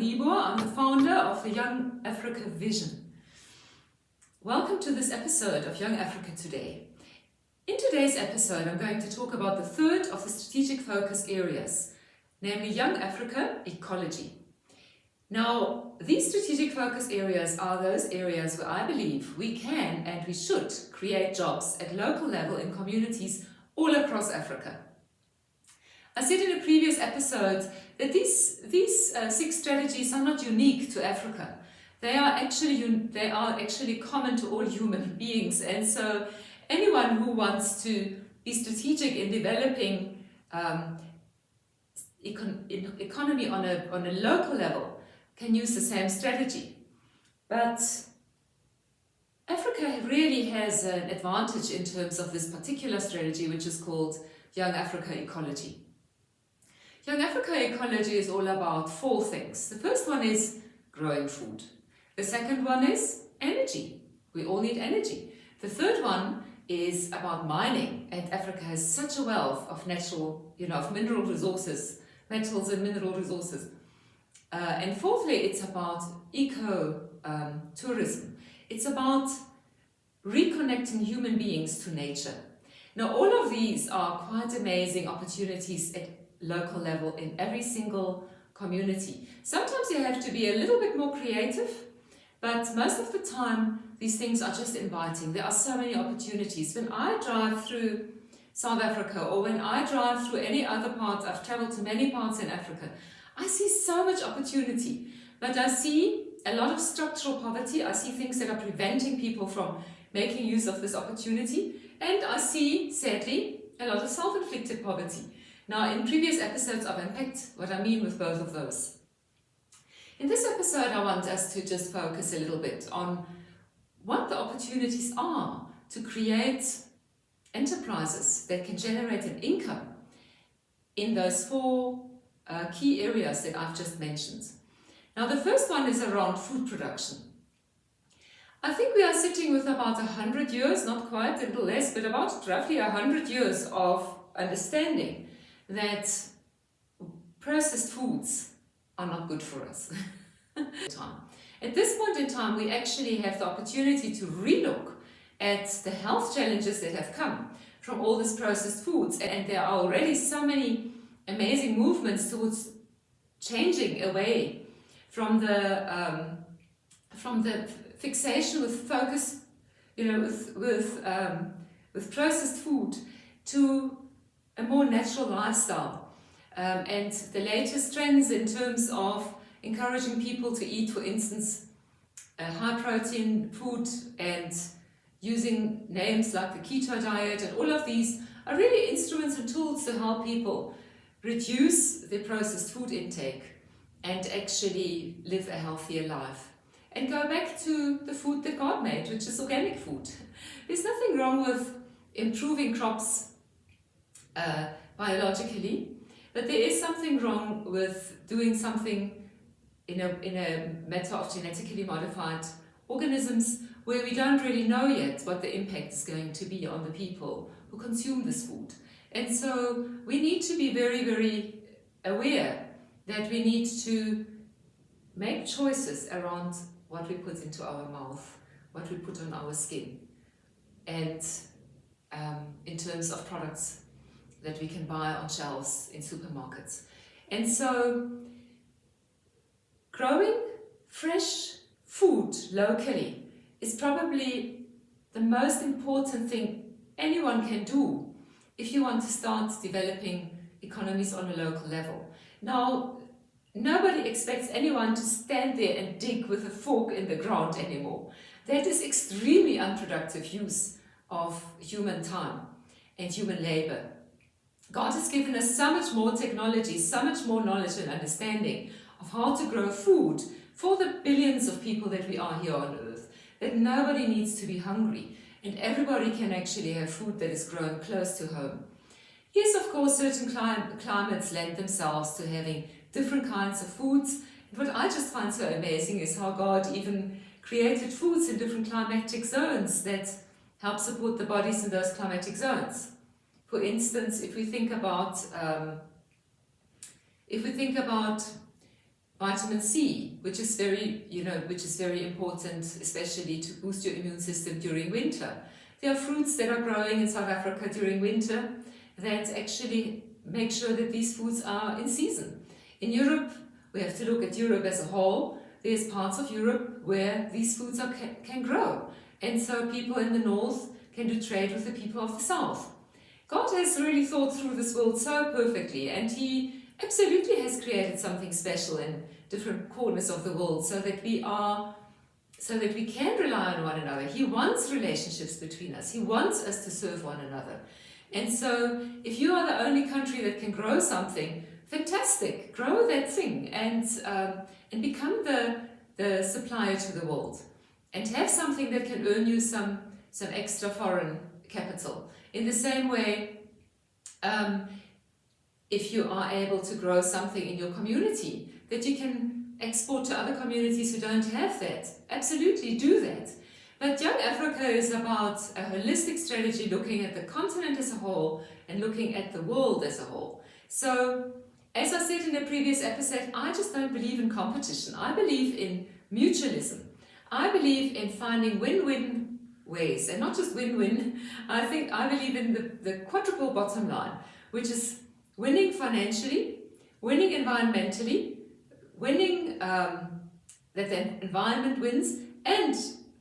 Niebuhr. I'm the founder of the Young Africa Vision. Welcome to this episode of Young Africa Today. In today's episode, I'm going to talk about the third of the strategic focus areas, namely Young Africa Ecology. Now, these strategic focus areas are those areas where I believe we can and we should create jobs at local level in communities all across Africa. I said in a previous episode that these 6 strategies are not unique to Africa. They are actually common to all human beings, and so anyone who wants to be strategic in developing economy on a local level can use the same strategy. But Africa really has an advantage in terms of this particular strategy, which is called Young Africa Ecology. Young Africa Ecology is all about 4 things. The first one is growing food. The second one is energy. We all need energy. The third one is about mining, and Africa has such a wealth of natural, of mineral resources, metals and mineral resources. And fourthly, it's about ecotourism. It's about reconnecting human beings to nature. Now, all of these are quite amazing opportunities at local level in every single community. Sometimes you have to be a little bit more creative, but most of the time these things are just inviting. There are so many opportunities. When I drive through South Africa, or when I drive through any other parts, I've traveled to many parts in Africa, I see so much opportunity, but I see a lot of structural poverty. I see things that are preventing people from making use of this opportunity, and I see, sadly, a lot of self-inflicted poverty. Now, in previous episodes, I've unpacked what I mean with both of those. In this episode, I want us to just focus a little bit on what the opportunities are to create enterprises that can generate an income in those 4 key areas that I've just mentioned. Now, the first one is around food production. I think we are sitting with about 100 years, not quite, a little less, but about roughly 100 years of understanding that processed foods are not good for us. At this point in time, we actually have the opportunity to relook at the health challenges that have come from all these processed foods, and there are already so many amazing movements towards changing away from the fixation with focus, with processed food to a more natural lifestyle, and the latest trends in terms of encouraging people to eat, for instance, high protein food and using names like the keto diet, and all of these are really instruments and tools to help people reduce their processed food intake and actually live a healthier life and go back to the food that God made, which is organic food. There's nothing wrong with improving crops biologically, but there is something wrong with doing something in a matter of genetically modified organisms where we don't really know yet what the impact is going to be on the people who consume this food. And so we need to be very, very aware that we need to make choices around what we put into our mouth, what we put on our skin, and in terms of products that we can buy on shelves in supermarkets. And so growing fresh food locally is probably the most important thing anyone can do if you want to start developing economies on a local level. Now, nobody expects anyone to stand there and dig with a fork in the ground anymore. That is extremely unproductive use of human time and human labor. God has given us so much more technology, so much more knowledge and understanding of how to grow food for the billions of people that we are here on earth, that nobody needs to be hungry, and everybody can actually have food that is grown close to home. Yes, of course, certain climates lend themselves to having different kinds of foods. And what I just find so amazing is how God even created foods in different climatic zones that help support the bodies in those climatic zones. For instance, if we think about vitamin C, which is very, which is very important, especially to boost your immune system during winter. There are fruits that are growing in South Africa during winter that actually make sure that these foods are in season. In Europe, we have to look at Europe as a whole. There's parts of Europe where these foods can grow. And so people in the north can do trade with the people of the south. God has really thought through this world so perfectly, and He absolutely has created something special in different corners of the world so that we can rely on one another. He wants relationships between us. He wants us to serve one another. And so if you are the only country that can grow something, fantastic, grow that thing and become the supplier to the world, and have something that can earn you some extra foreign capital. In the same way, if you are able to grow something in your community that you can export to other communities who don't have that, absolutely do that. But Young Africa is about a holistic strategy, looking at the continent as a whole and looking at the world as a whole. So, as I said in the previous episode, I just don't believe in competition. I believe in mutualism. I believe in finding win-win ways, and not just win-win. I believe in the quadruple bottom line, which is winning financially, winning environmentally, winning that the environment wins, and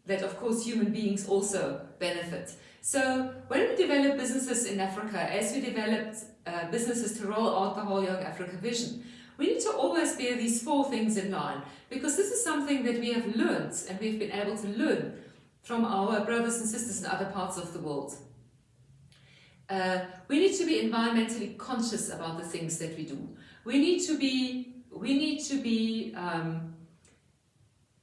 that of course human beings also benefit. So when we develop businesses in Africa, as we developed businesses to roll out the whole Young Africa vision, we need to always bear these four things in mind, because this is something that we have learned and we've been able to learn from our brothers and sisters in other parts of the world. We need to be environmentally conscious about the things that we do. We need to be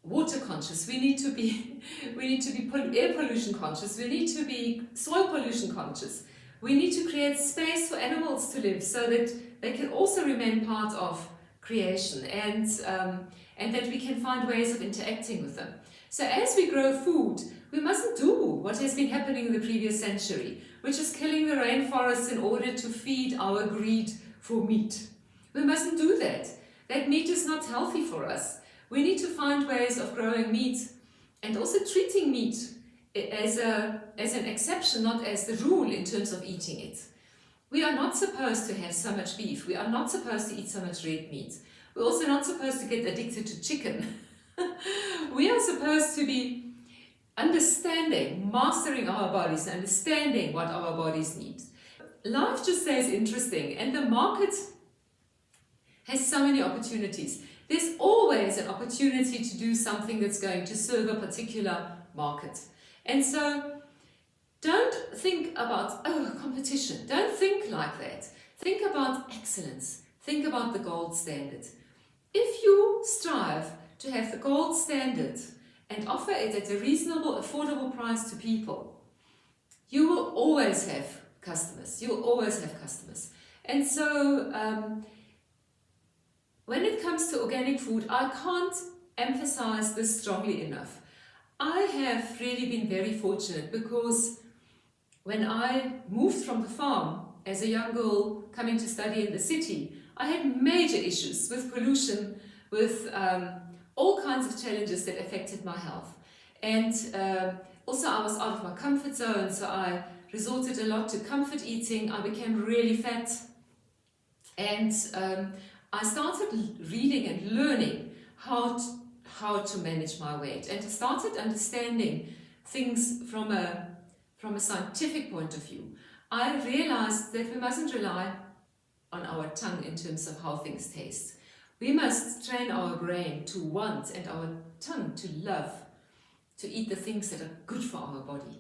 water conscious. We need to be air pollution conscious. We need to be soil pollution conscious. We need to create space for animals to live so that they can also remain part of creation, and that we can find ways of interacting with them. So as we grow food, we mustn't do what has been happening in the previous century, which is killing the rainforests in order to feed our greed for meat. We mustn't do that. That meat is not healthy for us. We need to find ways of growing meat and also treating meat as an exception, not as the rule in terms of eating it. We are not supposed to have so much beef. We are not supposed to eat so much red meat. We're also not supposed to get addicted to chicken. We are supposed to be mastering our bodies, understanding what our bodies need. Life just stays interesting, and the market has so many opportunities. There's always an opportunity to do something that's going to serve a particular market. And so don't think about, competition. Don't think like that. Think about excellence. Think about the gold standard. If you strive to have the gold standard and offer it at a reasonable, affordable price to people, you will always have customers. You will always have customers. And so when it comes to organic food, I can't emphasize this strongly enough. I have really been very fortunate, because when I moved from the farm as a young girl coming to study in the city, I had major issues with pollution, with all kinds of challenges that affected my health. And also I was out of my comfort zone, so I resorted a lot to comfort eating. I became really fat, and I started reading and learning how to manage my weight, and I started understanding things from a scientific point of view. I realized that we mustn't rely on our tongue in terms of how things taste. We must train our brain to want, and our tongue to love, to eat the things that are good for our body.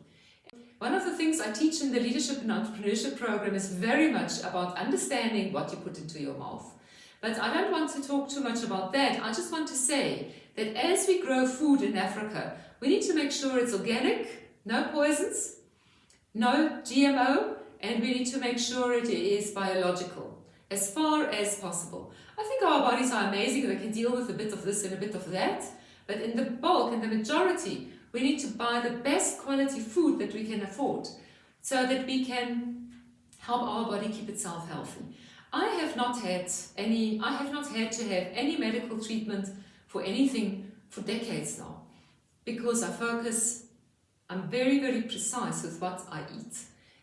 One of the things I teach in the Leadership and Entrepreneurship program is very much about understanding what you put into your mouth. But I don't want to talk too much about that. I just want to say that as we grow food in Africa, we need to make sure it's organic, no poisons, no GMO, and we need to make sure it is biological as far as possible. I think our bodies are amazing. They can deal with a bit of this and a bit of that. But in the bulk, in the majority, we need to buy the best quality food that we can afford so that we can help our body keep itself healthy. I have not had to have any medical treatment for anything for decades now, because I'm very, very precise with what I eat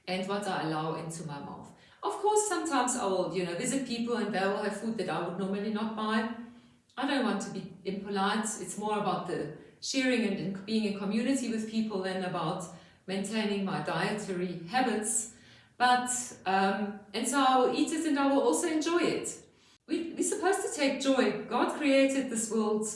and what I allow into my mouth. Of course, sometimes I will, visit people and they will have food that I would normally not buy. I don't want to be impolite. It's more about the sharing and being in community with people than about maintaining my dietary habits. But, and so I will eat it and I will also enjoy it. We're supposed to take joy. God created this world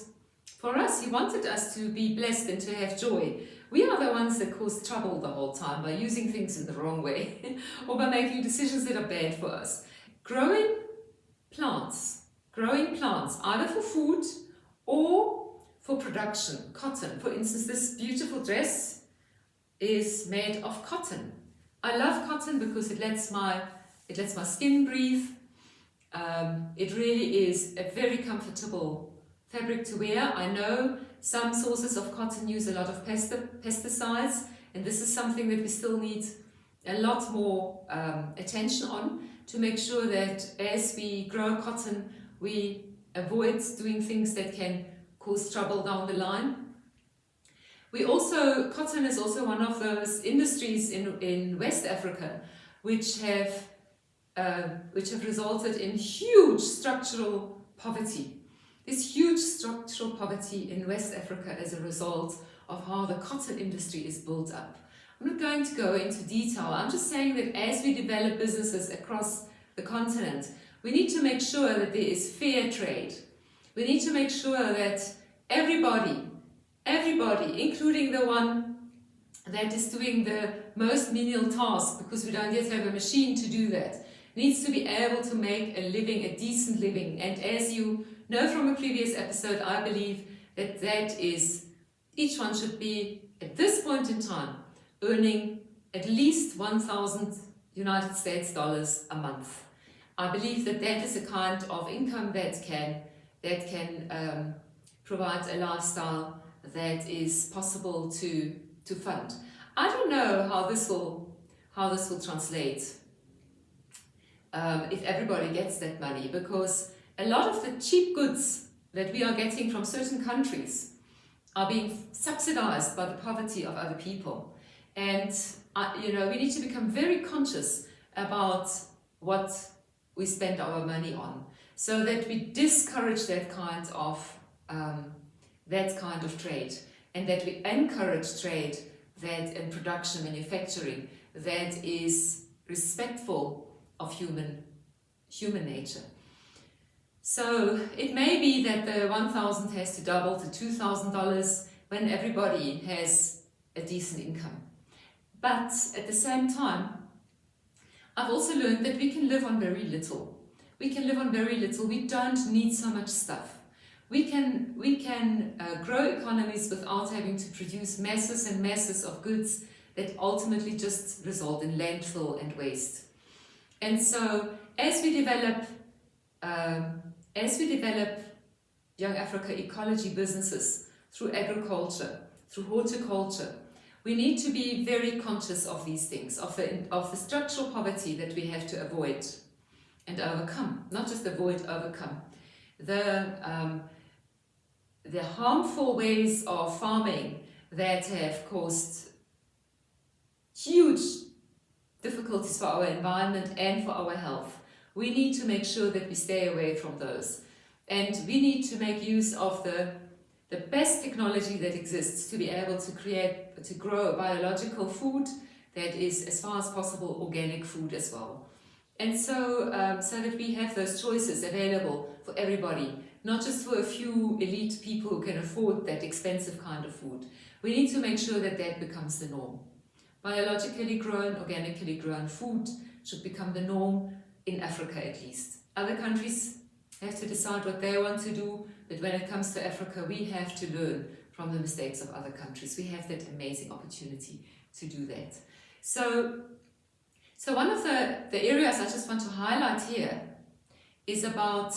for us. He wanted us to be blessed and to have joy. We are the ones that cause trouble the whole time by using things in the wrong way or by making decisions that are bad for us. Growing plants, either for food or for production. Cotton, for instance, this beautiful dress is made of cotton. I love cotton because it lets my skin breathe. It really is a very comfortable fabric to wear. I know some sources of cotton use a lot of pesticides, and this is something that we still need a lot more attention on, to make sure that as we grow cotton, we avoid doing things that can cause trouble down the line. Cotton is also one of those industries in West Africa which have resulted in huge structural poverty. There's huge structural poverty in West Africa as a result of how the cotton industry is built up. I'm not going to go into detail. I'm just saying that as we develop businesses across the continent, we need to make sure that there is fair trade. We need to make sure that everybody, including the one that is doing the most menial task, because we don't yet have a machine to do that, needs to be able to make a living, a decent living. And as you know from a previous episode, I believe that is, each one should be, at this point in time, earning at least 1,000 United States dollars a month. I believe that is a kind of income that can provide a lifestyle that is possible to fund. I don't know how this will translate if everybody gets that money, because a lot of the cheap goods that we are getting from certain countries are being subsidized by the poverty of other people. And we need to become very conscious about what we spend our money on, so that we discourage that kind of trade, and that we encourage trade and production, manufacturing that is respectful of human nature. So it may be that the 1,000 has to double to $2,000 when everybody has a decent income. But at the same time, I've also learned that we can live on very little. We don't need so much stuff. We can grow economies without having to produce masses and masses of goods that ultimately just result in landfill and waste. And so as we develop Young Africa ecology businesses through agriculture, through horticulture, we need to be very conscious of these things, of the structural poverty that we have to avoid and overcome. Not just avoid, overcome. The harmful ways of farming that have caused huge difficulties for our environment and for our health. We need to make sure that we stay away from those. And we need to make use of the best technology that exists to be able to grow biological food that is, as far as possible, organic food as well. And so that we have those choices available for everybody, not just for a few elite people who can afford that expensive kind of food. We need to make sure that becomes the norm. Biologically grown, organically grown food should become the norm in Africa at least. Other countries have to decide what they want to do, but when it comes to Africa, we have to learn from the mistakes of other countries. We have that amazing opportunity to do that. So one of the areas I just want to highlight here is about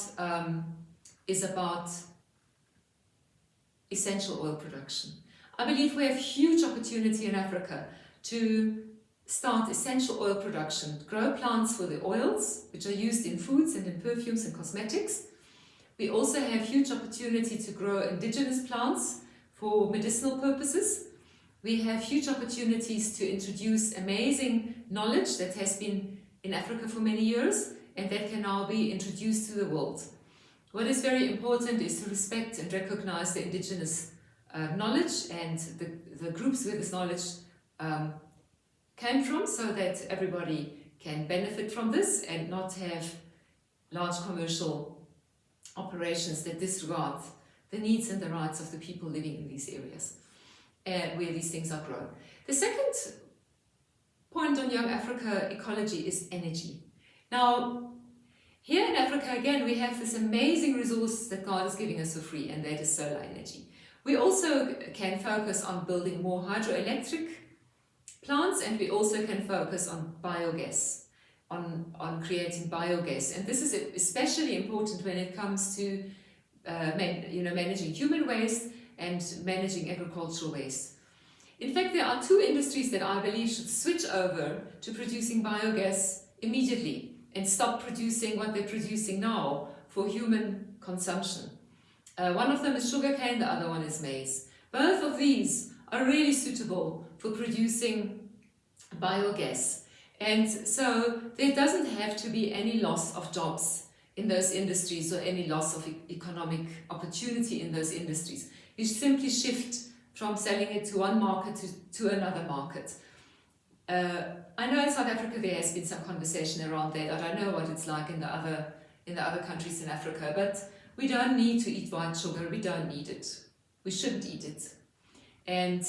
essential oil production. I believe we have huge opportunity in Africa to start essential oil production, grow plants for the oils, which are used in foods and in perfumes and cosmetics. We also have huge opportunity to grow indigenous plants for medicinal purposes. We have huge opportunities to introduce amazing knowledge that has been in Africa for many years and that can now be introduced to the world. What is very important is to respect and recognize the indigenous knowledge and the groups where this knowledge came from, so that everybody can benefit from this and not have large commercial operations that disregard the needs and the rights of the people living in these areas where these things are grown. The second point on Young Africa ecology is energy. Now, here in Africa, again, we have this amazing resource that God is giving us for free, and that is solar energy. We also can focus on building more hydroelectric plants, and we also can focus on biogas, on creating biogas. And this is especially important when it comes to managing human waste and managing agricultural waste. In fact, there are two industries that I believe should switch over to producing biogas immediately and stop producing what they're producing now for human consumption. One of them is sugarcane, the other one is maize. Both of these are really suitable for producing biogas. And so there doesn't have to be any loss of jobs in those industries or any loss of economic opportunity in those industries. You simply shift from selling it to one market to another market. I know in South Africa there has been some conversation around that. I don't know what it's like in the other countries in Africa, but we don't need to eat white sugar. We don't need it. We shouldn't eat it. And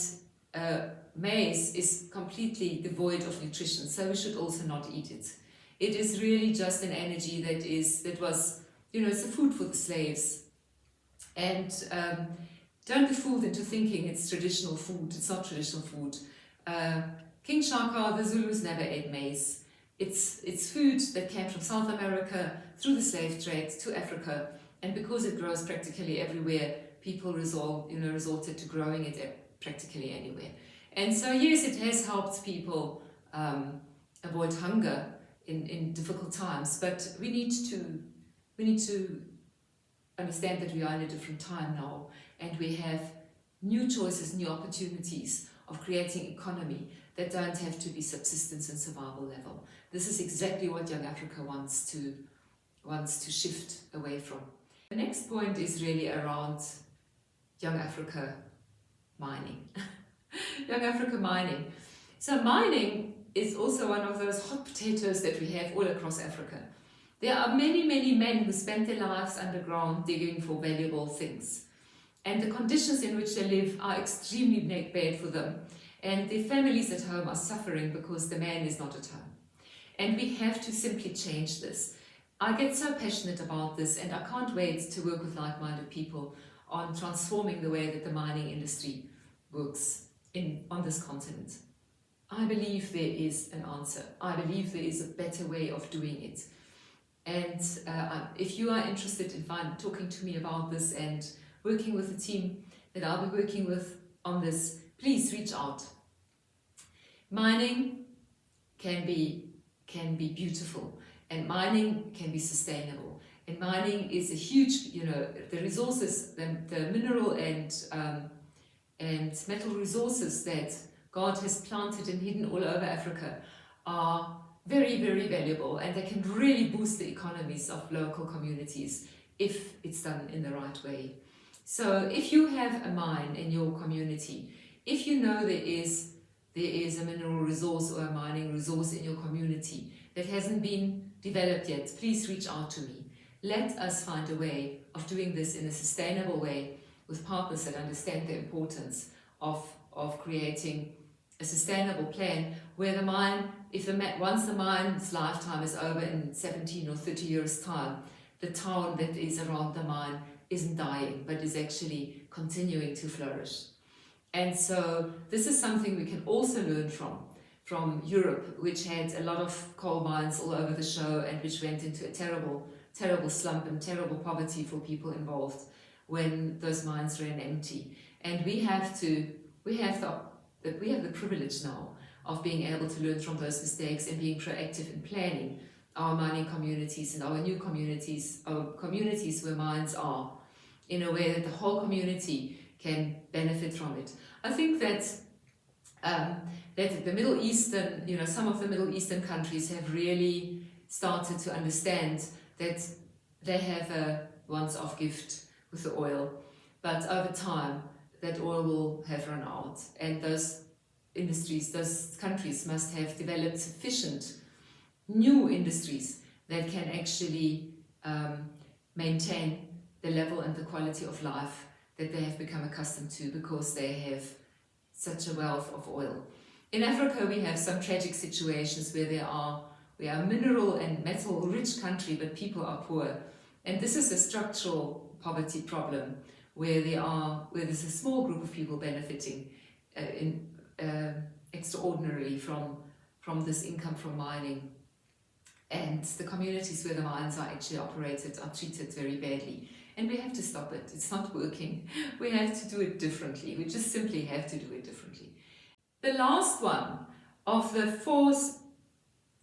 maize is completely devoid of nutrition, so we should also not eat it. It is really just an energy that was, it's a food for the slaves. And don't be fooled into thinking it's traditional food. It's not traditional food. King Shaka, the Zulus never ate maize. It's food that came from South America through the slave trade to Africa, and because it grows practically everywhere, people resorted to growing it practically anywhere. And so yes, it has helped people avoid hunger in difficult times, but we need to understand that we are in a different time now, and we have new choices, new opportunities of creating economy that don't have to be subsistence and survival level. This is exactly what Young Africa wants to shift away from. The next point is really around Young Africa mining. Young Africa mining. So mining is also one of those hot potatoes that we have all across Africa. There are many, many men who spend their lives underground digging for valuable things. And the conditions in which they live are extremely bad for them. And their families at home are suffering because the man is not at home. And we have to simply change this. I get so passionate about this, and I can't wait to work with like-minded people on transforming the way that the mining industry works on this continent. I believe there is an answer. I believe there is a better way of doing it. And if you are interested in talking to me about this and working with the team that I'll be working with on this, please reach out. Mining can be beautiful, and mining can be sustainable. And mining is a huge, the resources, the mineral and metal resources that God has planted and hidden all over Africa are very, very valuable, and they can really boost the economies of local communities if it's done in the right way. So if you have a mine in your community, if you know there is a mineral resource or a mining resource in your community that hasn't been developed yet, please reach out to me. Let us find a way of doing this in a sustainable way with partners that understand the importance of creating a sustainable plan where the mine, once the mine's lifetime is over in 17 or 30 years' time, the town that is around the mine isn't dying, but is actually continuing to flourish. And so this is something we can also learn from Europe, which had a lot of coal mines all over the show and which went into a terrible, terrible slump and terrible poverty for people involved when those mines ran empty. And we have the privilege now of being able to learn from those mistakes and being proactive in planning our mining communities and our new communities, our communities where mines are, in a way that the whole community can benefit from it. I think that that the Middle Eastern, some of the Middle Eastern countries have really started to understand that they have a once-off gift with the oil, but over time that oil will have run out, and those industries, those countries must have developed sufficient new industries that can actually maintain the level and the quality of life that they have become accustomed to because they have such a wealth of oil. In Africa, we have some tragic situations where we are a mineral and metal rich country, but people are poor. And this is a structural poverty problem where there's a small group of people benefiting extraordinarily from this income from mining. And the communities where the mines are actually operated are treated very badly. And we have to stop it. It's not working. We have to do it differently. We just simply have to do it differently. The last one of the 4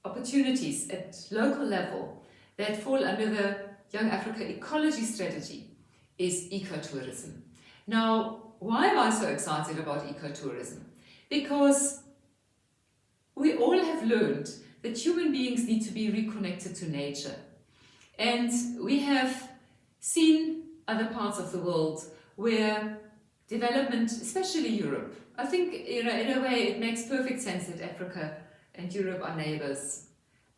opportunities at local level that fall under the Young Africa Ecology strategy is ecotourism. Now, why am I so excited about ecotourism? Because we all have learned that human beings need to be reconnected to nature. And we have seen other parts of the world where development, especially Europe, I think, in a way it makes perfect sense that Africa and Europe are neighbors.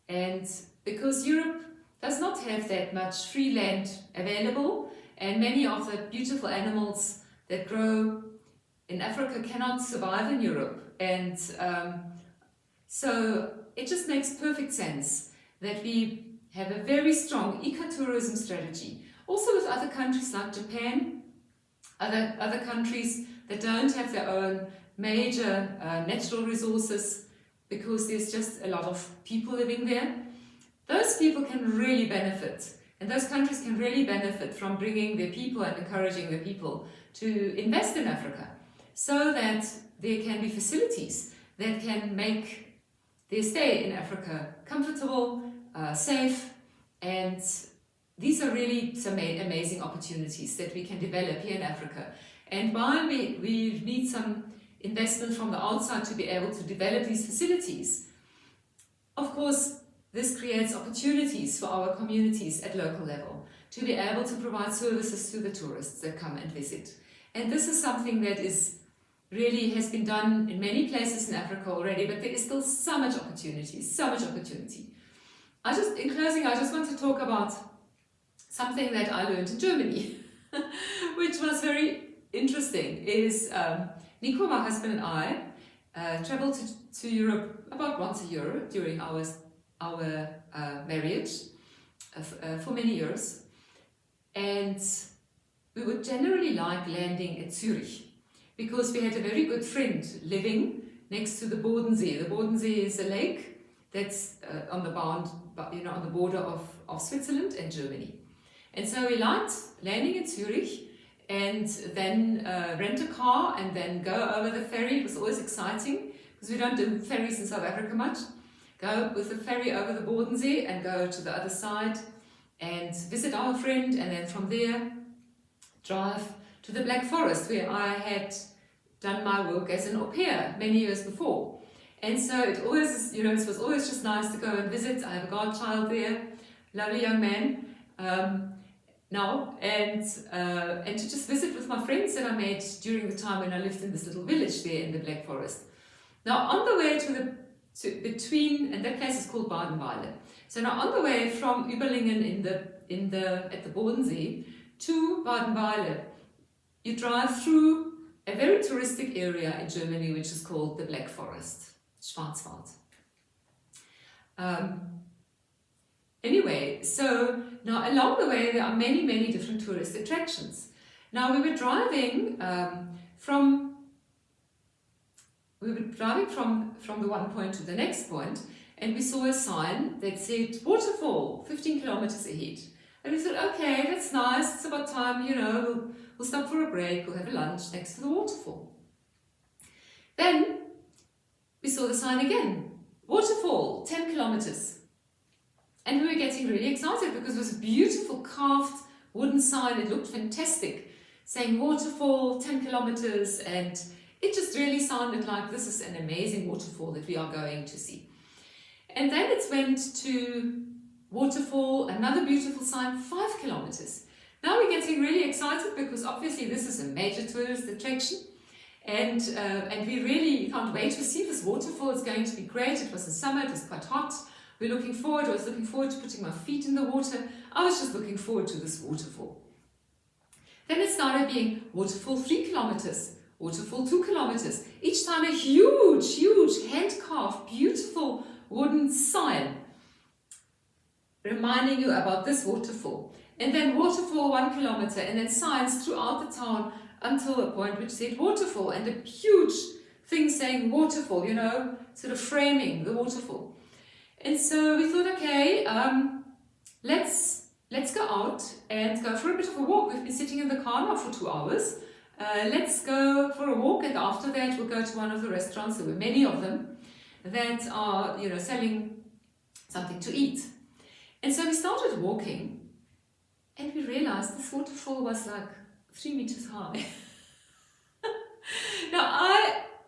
And because Europe does not have that much free land available, and many of the beautiful animals that grow in Africa cannot survive in Europe. And so it just makes perfect sense that we have a very strong ecotourism strategy, also with other countries like Japan, other countries that don't have their own major natural resources because there's just a lot of people living there. Those people can really benefit, and those countries can really benefit from bringing their people and encouraging their people to invest in Africa so that there can be facilities that can make their stay in Africa comfortable, safe, and these are really some amazing opportunities that we can develop here in Africa. And while we need some investment from the outside to be able to develop these facilities, of course, this creates opportunities for our communities at local level to be able to provide services to the tourists that come and visit. And this is something that really has been done in many places in Africa already, but there is still so much opportunity. In closing, I just want to talk about something that I learned in Germany, which was very interesting, is Nico, my husband, and I traveled to Europe about once a year during our marriage for many years, and we would generally like landing at Zurich because we had a very good friend living next to the Bodensee. The Bodensee is a lake that's on the border of Switzerland and Germany. And so we liked landing in Zurich and then rent a car and then go over the ferry. It was always exciting because we don't do ferries in South Africa much. Go with the ferry over the Bodensee and go to the other side and visit our friend, and then from there drive to the Black Forest where I had done my work as an au pair many years before. And so it always, it was always just nice to go and visit. I have a godchild there, lovely young man now, and to just visit with my friends that I met during the time when I lived in this little village there in the Black Forest. Now on the way and that place is called Badenweiler. So now on the way from Überlingen at the Bodensee to Badenweiler, you drive through a very touristic area in Germany which is called the Black Forest, Schwarzwald. Anyway, so now along the way there are many, many different tourist attractions. Now we were driving from the one point to the next point, and we saw a sign that said Waterfall, 15 kilometers ahead. And we thought, okay, that's nice, it's about time, we'll stop for a break, we'll have a lunch next to the waterfall. Then we saw the sign again. Waterfall, 10 kilometers. And we were getting really excited because it was a beautiful carved wooden sign. It looked fantastic, saying Waterfall, 10 kilometers. And it just really sounded like this is an amazing waterfall that we are going to see. And then it went to Waterfall, another beautiful sign, 5 kilometers. Now we're getting really excited because obviously this is a major tourist attraction. And we really can't wait to see this waterfall. It's going to be great. It was in summer, it was quite hot. I was looking forward to putting my feet in the water. I was just looking forward to this waterfall. Then it started being Waterfall 3 kilometers, Waterfall 2 kilometers. Each time a huge, huge hand-carved, beautiful wooden sign reminding you about this waterfall. And then Waterfall 1 kilometer, and then signs throughout the town until a point which said Waterfall, and a huge thing saying Waterfall, you know, sort of framing the waterfall. And so we thought, okay, let's go out and go for a bit of a walk. We've been sitting in the car now for 2 hours. Let's go for a walk, and after that we'll go to one of the restaurants. There were many of them that are, you know, selling something to eat. And so we started walking, and we realized this waterfall was like 3 meters high. Now,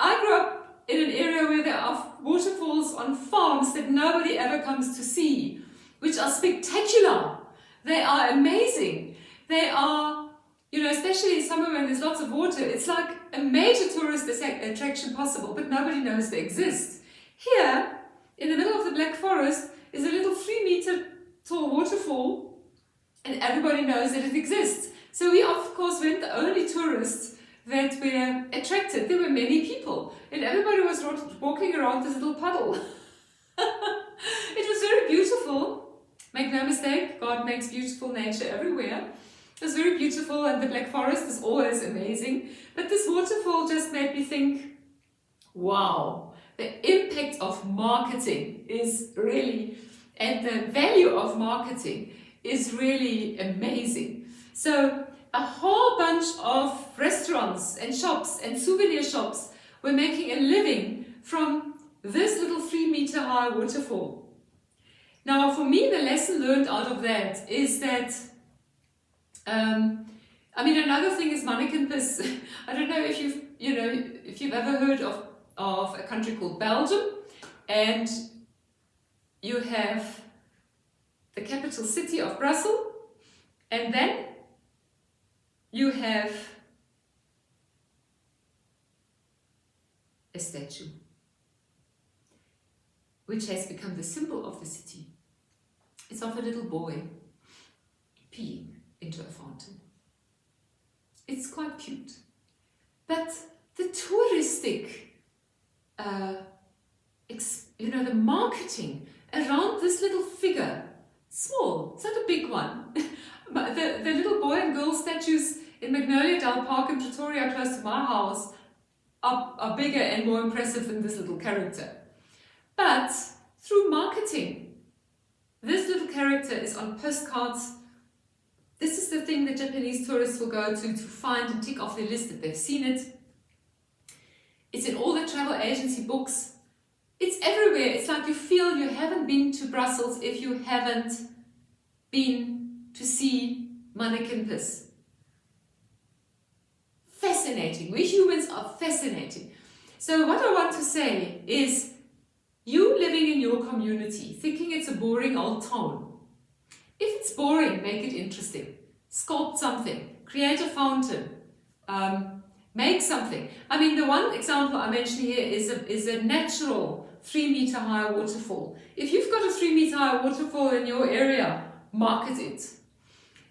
I grew up in an area where there are waterfalls on farms that nobody ever comes to see, which are spectacular. They are amazing. They are, you know, especially in summer when there's lots of water, it's like a major tourist attraction possible, but nobody knows they exist. Here, in the middle of the Black Forest, is a little 3 meter tall waterfall, and everybody knows that it exists. So we, of course, weren't the only tourists that were attracted. There were many people, and everybody was walking around this little puddle. It was very beautiful. Make no mistake, God makes beautiful nature everywhere. It was very beautiful, and the Black Forest is always amazing. But this waterfall just made me think, wow, the impact of marketing is really, and the value of marketing is really amazing. So a whole bunch of restaurants and shops and souvenir shops were making a living from this little 3 meter high waterfall. Now, for me, the lesson learned out of that is that, I mean, another thing is Mannekes. I don't know if you've ever heard of a country called Belgium, and you have the capital city of Brussels, and then you have a statue which has become the symbol of the city. It's of a little boy peeing into a fountain. It's quite cute. But the touristic, the marketing around this little figure, small, it's not a big one. But the little boy and girl statues in Magnolia Dal Park in Pretoria, close to my house, are bigger and more impressive than this little character. But through marketing, this little character is on postcards. This is the thing that Japanese tourists will go to find and tick off their list that they've seen it. It's in all the travel agency books. It's everywhere. It's like you feel you haven't been to Brussels if you haven't been to see Mannekes. Fascinating. We humans are fascinating. So what I want to say is, you living in your community, thinking it's a boring old town. If it's boring, make it interesting. Sculpt something. Create a fountain. Make something. I mean, the one example I mentioned here is a natural 3 meter high waterfall. If you've got a 3 meter high waterfall in your area, market it.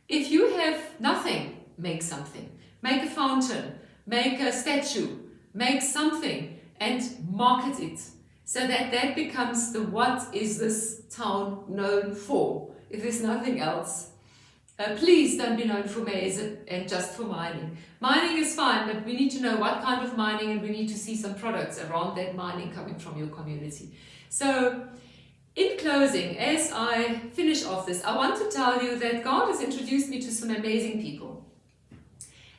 If you have nothing, make something. Make a fountain. Make a statue. Make something and market it. So that becomes the what is this town known for? If there's nothing else, please don't be known for maize and just for mining. Mining is fine, but we need to know what kind of mining, and we need to see some products around that mining coming from your community. So, in closing, as I finish off this, I want to tell you that God has introduced me to some amazing people.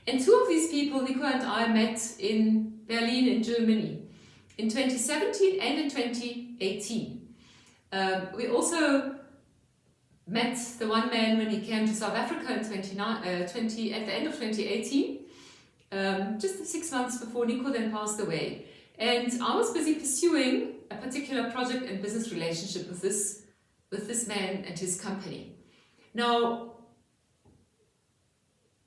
And two of these people, Nico and I, met in Berlin in Germany. in 2017 and in 2018. We also met the one man when he came to South Africa in at the end of 2018, just 6 months before Nico then passed away. And I was busy pursuing a particular project and business relationship with this man and his company. Now,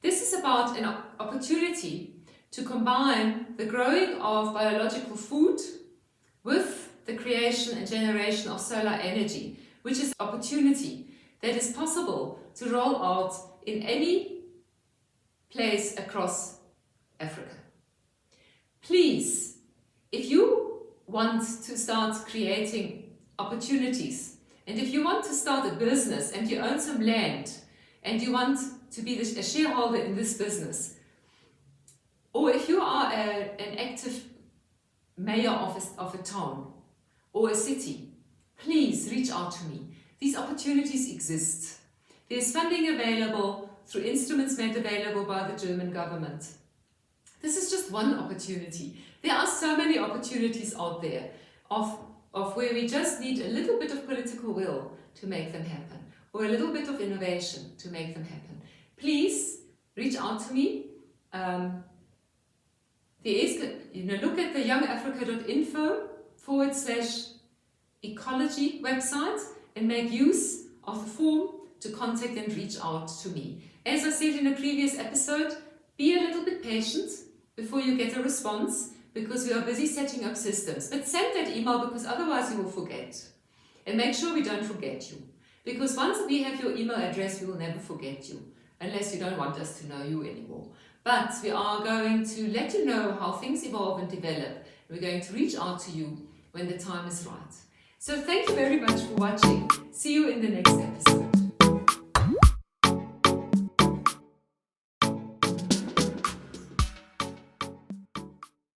this is about an opportunity to combine the growing of biological food with the creation and generation of solar energy, which is an opportunity that is possible to roll out in any place across Africa. Please, if you want to start creating opportunities, and if you want to start a business and you own some land and you want to be a shareholder in this business, or if you are an active mayor of a town or a city, please reach out to me. These opportunities exist. There's funding available through instruments made available by the German government. This is just one opportunity. There are so many opportunities out there of where we just need a little bit of political will to make them happen, or a little bit of innovation to make them happen. Please reach out to me. Look at the youngafrica.info/ecology website and make use of the form to contact and reach out to me. As I said in a previous episode, be a little bit patient before you get a response, because we are busy setting up systems. But send that email, because otherwise you will forget. And make sure we don't forget you. Because once we have your email address, we will never forget you, unless you don't want us to know you anymore. But we are going to let you know how things evolve and develop. We're going to reach out to you when the time is right. So thank you very much for watching. See you in the next episode.